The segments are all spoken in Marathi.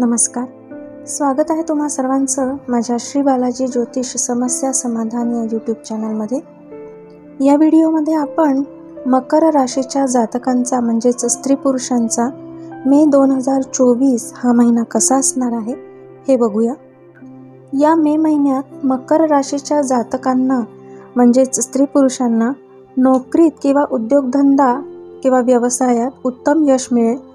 नमस्कार. स्वागत आहे तुम्हा सर्वांचं माझ्या श्री बालाजी ज्योतिष समस्या समाधान या यूट्यूब चॅनलमध्ये. या व्हिडिओमध्ये आपण मकर राशीच्या जातकांचा म्हणजेच स्त्री पुरुषांचा मे 2024 हा महिना कसा असणार आहे हे बघूया. या मे महिन्यात मकर राशीच्या जातकांना म्हणजेच स्त्री पुरुषांना नोकरीत किंवा उद्योगधंदा किंवा व्यवसायात उत्तम यश मिळेल.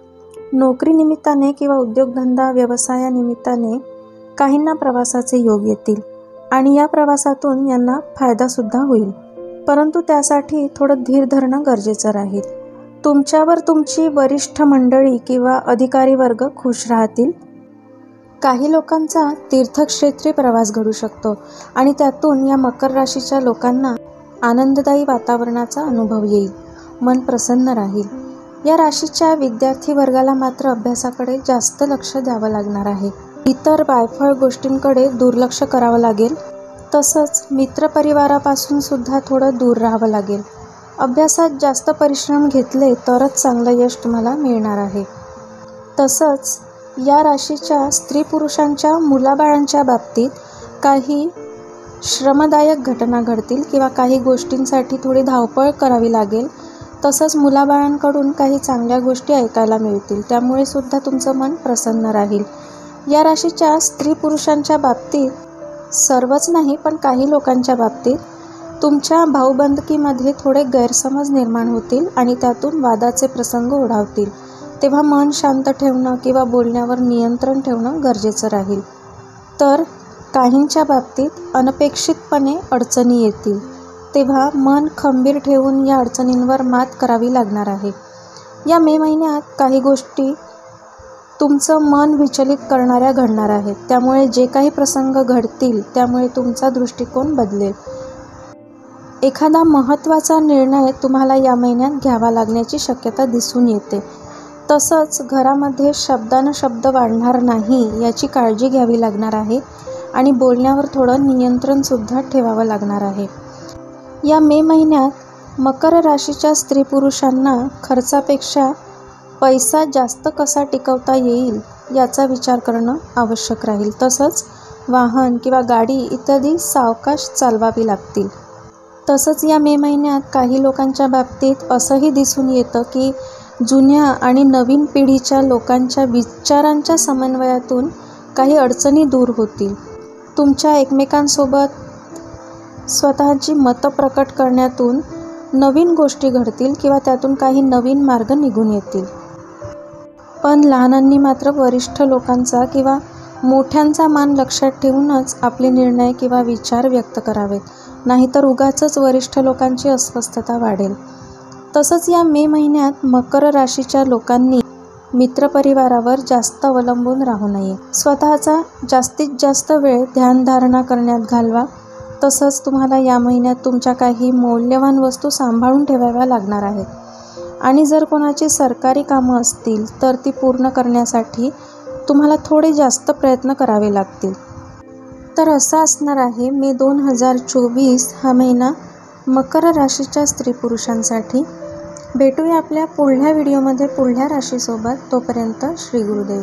नोकरी निमित्ताने किंवा उद्योगधंदा व्यवसायानिमित्ताने काहींना प्रवासाचे योग येतील आणि या प्रवासातून यांना फायदासुद्धा होईल, परंतु त्यासाठी थोडं धीर धरणं गरजेचं राहील. तुमच्यावर तुमची वरिष्ठ मंडळी किंवा अधिकारी वर्ग खुश राहतील. काही लोकांचा तीर्थक्षेत्री प्रवास घडू शकतो आणि त्यातून या मकर राशीच्या लोकांना आनंददायी वातावरणाचा अनुभव येईल. मन प्रसन्न राहील. या राशीच्या विद्यार्थी वर्गाला मात्र अभ्यासाकडे जास्त लक्ष द्यावं लागणार आहे. इतर वायफळ गोष्टींकडे दुर्लक्ष करावं लागेल. तसंच मित्रपरिवारापासून सुद्धा थोडं दूर राहावं लागेल. अभ्यासात जास्त परिश्रम घेतले तरच चांगलं यश तुम्हाला मिळणार आहे. तसंच या राशीच्या स्त्री पुरुषांच्या मुलाबाळांच्या बाबतीत काही श्रमदायक घटना घडतील किंवा काही गोष्टींसाठी थोडी धावपळ करावी लागेल. तसंच मुलाबाळांकडून काही चांगल्या गोष्टी ऐकायला मिळतील, त्यामुळे सुद्धा तुमचं मन प्रसन्न राहील. या राशीच्या स्त्री पुरुषांच्या बाबतीत सर्वच नाही पण काही लोकांच्या बाबतीत तुमच्या भाऊबंदकीमध्ये थोडे गैरसमज निर्माण होतील आणि त्यातून वादाचे प्रसंग ओढावतील. तेव्हा मन शांत ठेवणं किंवा बोलण्यावर नियंत्रण ठेवणं गरजेचं राहील. तर काहींच्या बाबतीत अनपेक्षितपणे अडचणी येतील, तेव्हा मन खंबीर ठेवून या अडचणींवर मात करावी लागणार आहे. या मे महिन्यात काही गोष्टी तुमचं मन विचलित करणाऱ्या घडणार आहेत, त्यामुळे जे काही प्रसंग घडतील त्यामुळे तुमचा दृष्टिकोन बदलेल. एखादा महत्त्वाचा निर्णय तुम्हाला या महिन्यात घ्यावा लागण्याची शक्यता दिसून येते. तसंच घरामध्ये शब्दानं शब्द वाढणार नाही याची काळजी घ्यावी लागणार आहे आणि बोलण्यावर थोडं नियंत्रणसुद्धा ठेवावं लागणार आहे. या मे महिन्यात मकर राशीच्या स्त्री पुरुषांना खर्चापेक्षा पैसा जास्त कसा टिकवता येईल याचा विचार करणं आवश्यक राहील. तसंच वाहन किंवा गाडी इत्यादी सावकाश चालवावी लागतील. तसंच या मे महिन्यात काही लोकांच्या बाबतीत असंही दिसून येतं की जुन्या आणि नवीन पिढीच्या लोकांच्या विचारांच्या समन्वयातून काही अडचणी दूर होतील. तुमच्या एकमेकांसोबत स्वतःची मतं प्रकट करण्यातून नवीन गोष्टी घडतील किंवा त्यातून काही नवीन मार्ग निघून येतील. पण लहानांनी मात्र वरिष्ठ लोकांचा किंवा मोठ्यांचा मान लक्षात ठेवूनच आपले निर्णय किंवा विचार व्यक्त करावेत, नाहीतर उगाचच वरिष्ठ लोकांची अस्वस्थता वाढेल. तसंच या मे महिन्यात मकर राशीच्या लोकांनी मित्रपरिवारावर जास्त अवलंबून राहू नये. स्वतःचा जास्तीत जास्त वेळ ध्यानधारणा करण्यात घालवा. तसंच तुम्हाला या महिन्यात तुमच्या काही मौल्यवान वस्तू सांभाळून ठेवाव्या लागणार आहेत आणि जर कोणाची सरकारी कामं असतील तर ती पूर्ण करण्यासाठी तुम्हाला थोडे जास्त प्रयत्न करावे लागतील. तर असा असणार आहे मे 2024 हा महिना मकर राशीच्या स्त्री पुरुषांसाठी. भेटूया आपल्या पुढल्या व्हिडिओमध्ये पुढल्या राशीसोबत. तोपर्यंत श्री गुरुदेव.